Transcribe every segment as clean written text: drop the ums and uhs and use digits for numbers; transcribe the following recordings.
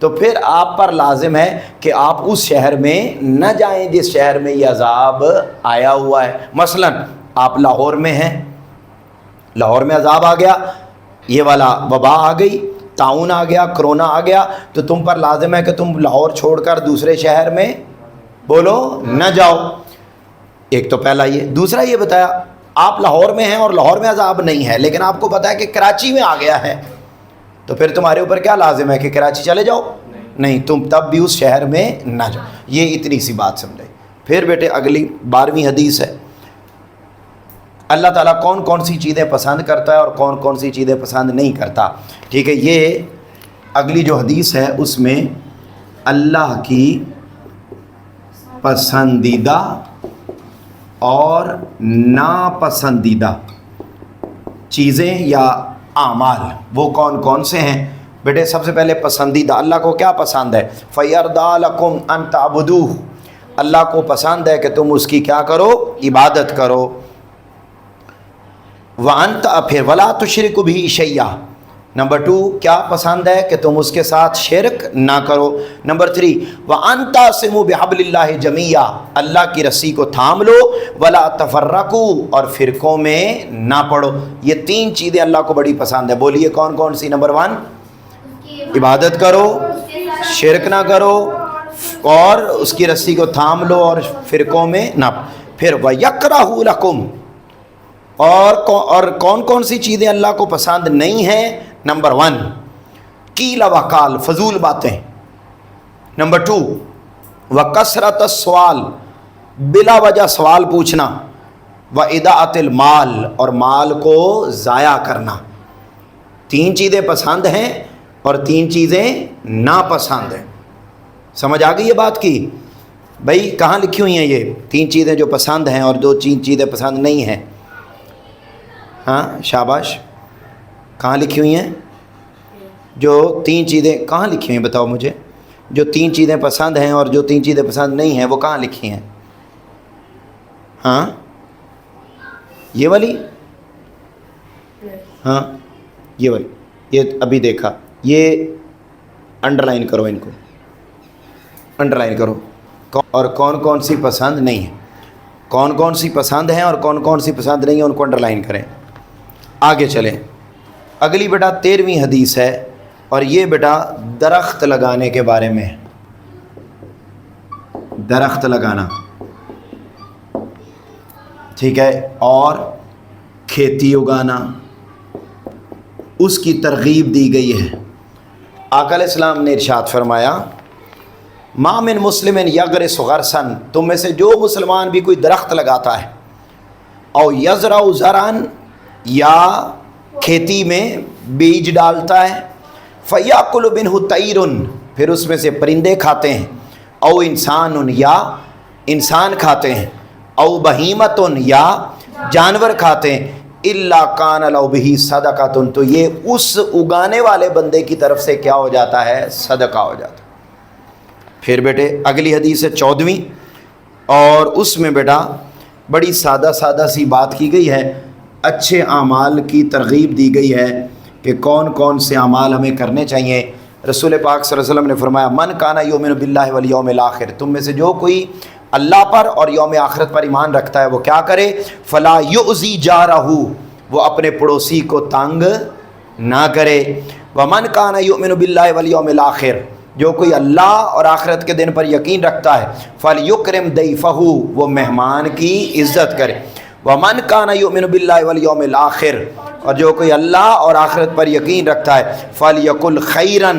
تو پھر آپ پر لازم ہے کہ آپ اس شہر میں نہ جائیں جس شہر میں یہ عذاب آیا ہوا ہے. مثلا آپ لاہور میں ہیں، لاہور میں عذاب آ گیا، یہ والا وبا آ گئی، طاعون آ گیا، کرونا آ گیا، تو تم پر لازم ہے کہ تم لاہور چھوڑ کر دوسرے شہر میں بولو نہ جاؤ. ایک تو پہلا یہ. دوسرا یہ بتایا آپ لاہور میں ہیں اور لاہور میں عذاب نہیں ہے، لیکن آپ کو پتا ہے کہ کراچی میں آ گیا ہے، تو پھر تمہارے اوپر کیا لازم ہے کہ کراچی چلے جاؤ؟ نہیں، تم تب بھی اس شہر میں نہ جاؤ. یہ اتنی سی بات سمجھے. پھر بیٹے اگلی 12ویں حدیث ہے، اللہ تعالیٰ کون کون سی چیزیں پسند کرتا ہے اور کون کون سی چیزیں پسند نہیں کرتا. ٹھیک ہے، یہ اگلی جو حدیث ہے اس میں اللہ کی پسندیدہ اور ناپسندیدہ چیزیں یا اعمال وہ کون کون سے ہیں. بیٹے سب سے پہلے پسندیدہ، اللہ کو کیا پسند ہے؟ فَيَرْضَىٰ لَكُمْ أَن تَعْبُدُوهُ، اللہ کو پسند ہے کہ تم اس کی کیا کرو؟ عبادت کرو. وَأَنْتَ پھر وَلَا تُشْرِكُ بِهِ شَيْئًا، نمبر 2 کیا پسند ہے کہ تم اس کے ساتھ شرک نہ کرو. نمبر 3 وَأَن تَعْتَصِمُوا بِحَبْلِ اللَّهِ جَمِيعًا، اللہ کی رسی کو تھام لو. وَلَا تَفَرَّقُوا، اور فرقوں میں نہ پڑو. یہ 3 چیزیں اللہ کو بڑی پسند ہے. بولیے کون کون سی؟ نمبر 1 عبادت کرو، شرک نہ کرو، اور اس کی رسی کو تھام لو اور فرقوں میں نہ. پھر وَيَكْرَهُ لَكُمْ، اور کون کون سی چیزیں اللہ کو پسند نہیں ہیں؟ نمبر 1 قیل وقال، فضول باتیں. نمبر 2 وکثرت السوال، بلا وجہ سوال پوچھنا. واضاعۃ المال، اور مال کو ضائع کرنا. 3 چیزیں پسند ہیں اور 3 چیزیں ناپسند ہیں. سمجھ آ گئی یہ بات کی؟ بھائی کہاں لکھی ہوئی ہیں یہ 3 چیزیں جو پسند ہیں اور 2 چیزیں پسند نہیں ہیں؟ ہاں شاباش، کہاں لکھی ہوئی ہیں؟ جو 3 چیزیں کہاں لکھی ہوئی ہیں بتاؤ مجھے؟ جو 3 چیزیں پسند ہیں اور جو 3 چیزیں پسند نہیں ہیں وہ کہاں لکھی ہیں؟ ہاں یہ والی؟ ہاں یہ والی، یہ ابھی دیکھا. یہ انڈر لائن کرو، ان کو انڈر لائن کرو. اور کون کون سی پسند نہیں ہے، کون کون سی پسند ہیں اور کون کون سی پسند نہیں ہیں، ان کو انڈر لائن کریں. آگے چلیں. اگلی بیٹا 13ویں حدیث ہے، اور یہ بیٹا درخت لگانے کے بارے میں. درخت لگانا، ٹھیک ہے، اور کھیتی اگانا، اس کی ترغیب دی گئی ہے. آقا علیہ السلام نے ارشاد فرمایا ما من مسلم یغرس غرسا، تم میں سے جو مسلمان بھی کوئی درخت لگاتا ہے، او یزرع زرعا، یا کھیتی میں بیج ڈالتا ہے، فیاکل منہ طیر، پھر اس میں سے پرندے کھاتے ہیں، او انسان، یا انسان کھاتے ہیں، او بہیمت، یا جانور کھاتے ہیں، الا کان لہ بہ صدقۃ، تو یہ اس اگانے والے بندے کی طرف سے کیا ہو جاتا ہے؟ صدقہ ہو جاتا ہے. پھر بیٹے اگلی حدیث ہے 14ویں، اور اس میں بیٹا بڑی سادہ سادہ سی بات کی گئی ہے. اچھے اعمال کی ترغیب دی گئی ہے کہ کون کون سے اعمال ہمیں کرنے چاہیے. رسول پاک صلی اللہ علیہ وسلم نے فرمایا من کان یؤمن باللہ والیوم الاخر، تم میں سے جو کوئی اللہ پر اور یوم آخرت پر ایمان رکھتا ہے وہ کیا کرے؟ فلا یؤذی جارہ، وہ اپنے پڑوسی کو تنگ نہ کرے. ومن کان یؤمن باللہ والیوم الاخر، جو کوئی اللہ اور آخرت کے دن پر یقین رکھتا ہے، فلیکرم ضیفہ، وہ مہمان کی عزت کرے. ومن کان یؤمن باللہ والیوم الاخر، اور جو کوئی اللہ اور آخرت پر یقین رکھتا ہے، فلیقل خیرا،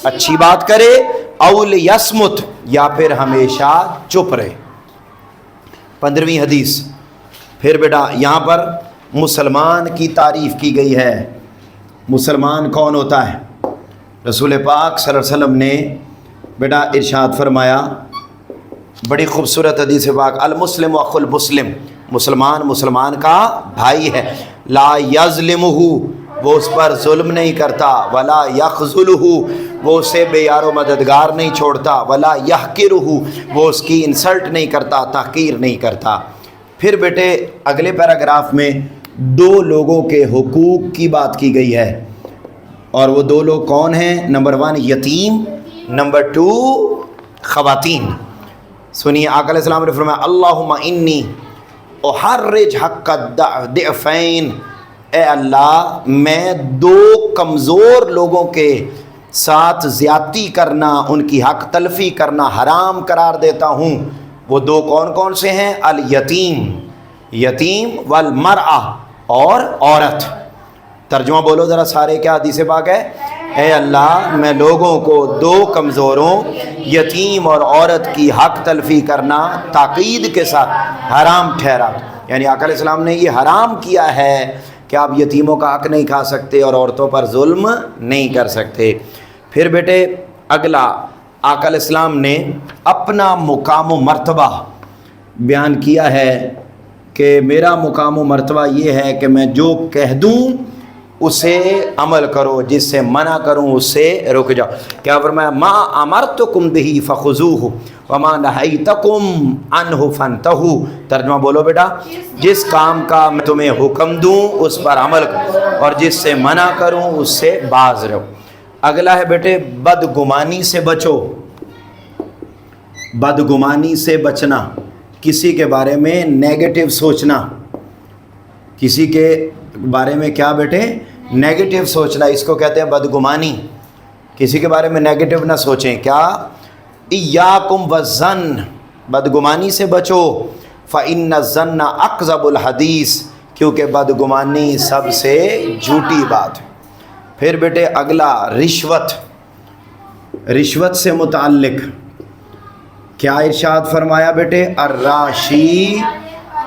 اچھی بات کرے، او لیصمت، یا پھر ہمیشہ چپ رہے. 15ویں حدیث. پھر بیٹا یہاں پر مسلمان کی تعریف کی گئی ہے. مسلمان کون ہوتا ہے؟ رسول پاک صلی اللہ علیہ وسلم نے بیٹا ارشاد فرمایا، بڑی خوبصورت حدیث پاک، المسلم اخو المسلم، مسلمان مسلمان کا بھائی ہے. لا یظلمہ، وہ اس پر ظلم نہیں کرتا، ولا یخذلہ، وہ اسے بے یار و مددگار نہیں چھوڑتا، ولا یحقرہ، وہ اس کی انسلٹ نہیں کرتا، تحقیر نہیں کرتا. پھر بیٹے اگلے پیراگراف میں 2 لوگوں کے حقوق کی بات کی گئی ہے، اور وہ 2 لوگ کون ہیں؟ نمبر 1 یتیم، نمبر 2 خواتین. سنیے آقا علیہ السلام نے فرمایا اللہم انی احرج حق الضعفین، اے اللہ میں 2 کمزور لوگوں کے ساتھ زیادتی کرنا، ان کی حق تلفی کرنا حرام قرار دیتا ہوں. وہ 2 کون کون سے ہیں؟ الیتیم، یتیم، والمرأہ، اور عورت. ترجمہ بولو ذرا سارے، کیا حدیث پاک ہے؟ اے اللہ میں لوگوں کو 2 کمزوروں یتیم اور عورت کی حق تلفی کرنا تاکید کے ساتھ حرام ٹھہرا. یعنی آقا علیہ السلام نے یہ حرام کیا ہے کہ آپ یتیموں کا حق نہیں کھا سکتے اور عورتوں پر ظلم نہیں کر سکتے. پھر بیٹے اگلا آقا علیہ السلام نے اپنا مقام و مرتبہ بیان کیا ہے کہ میرا مقام و مرتبہ یہ ہے کہ میں جو کہہ دوں اسے عمل کرو، جس سے منع کروں اس سے رک جاؤ. کیا فرمایا؟ ما امرتکم بہ فخذوہ وما نہیتکم عنہ فانتہوا. ترجمہ بولو بیٹا، جس کام کا میں تمہیں حکم دوں اس پر عمل کرو اور جس سے منع کروں اس سے باز رہو. اگلا ہے بیٹے بدگمانی سے بچو. بدگمانی سے بچنا، کسی کے بارے میں نیگیٹو سوچنا، کسی کے بارے میں کیا بیٹے؟ نیگیٹو سوچنا، اس کو کہتے ہیں بدگمانی. کسی کے بارے میں نیگیٹو نہ سوچیں. کیا؟ ایاکم والظن، بدگمانی سے بچو. فإن الظن اکذب الحدیث، کیونکہ بدگمانی سب سے جھوٹی بات ہے. پھر بیٹے اگلا رشوت. رشوت سے متعلق کیا ارشاد فرمایا بیٹے؟ الراشی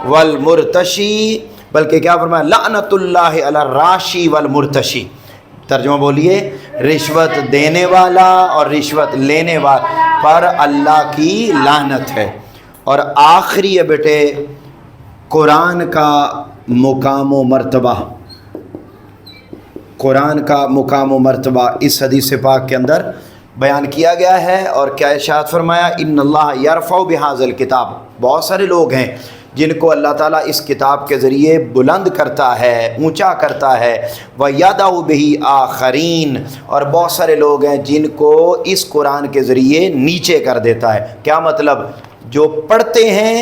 والمرتشی، بلکہ کیا فرمایا؟ لعنت اللہ علی الراشی والمرتشی. ترجمہ بولیے، رشوت دینے والا اور رشوت لینے والا پر اللہ کی لعنت ہے. اور آخری ہے بیٹے قرآن کا مقام و مرتبہ. قرآن کا مقام و مرتبہ اس حدیث پاک کے اندر بیان کیا گیا ہے. اور کیا ارشاد فرمایا؟ ان اللہ یرفع بہذا الکتاب. بہت سارے لوگ ہیں جن کو اللہ تعالیٰ اس کتاب کے ذریعے بلند کرتا ہے، اونچا کرتا ہے. وَيَدَعُ بِهِ آخرین، اور بہت سارے لوگ ہیں جن کو اس قرآن کے ذریعے نیچے کر دیتا ہے. کیا مطلب؟ جو پڑھتے ہیں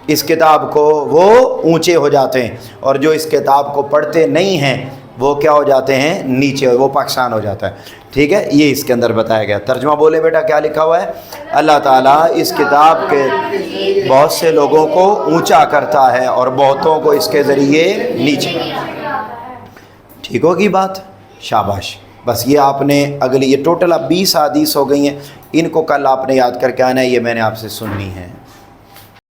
اس کتاب کو وہ اونچے ہو جاتے ہیں، اور جو اس کتاب کو پڑھتے نہیں ہیں وہ کیا ہو جاتے ہیں؟ نیچے، وہ پاکستان ہو جاتا ہے. ٹھیک ہے، یہ اس کے اندر بتایا گیا. ترجمہ بولے بیٹا کیا لکھا ہوا ہے؟ اللہ تعالیٰ اس کتاب کے بہت سے لوگوں کو اونچا کرتا ہے اور بہتوں کو اس کے ذریعے نیچے. ٹھیک ہوگی بات؟ شاباش. بس یہ آپ نے اگلی، یہ ٹوٹل اب 20 حدیث ہو گئی ہیں، ان کو کل آپ نے یاد کر کے آنا ہے. یہ میں نے آپ سے سننی ہے.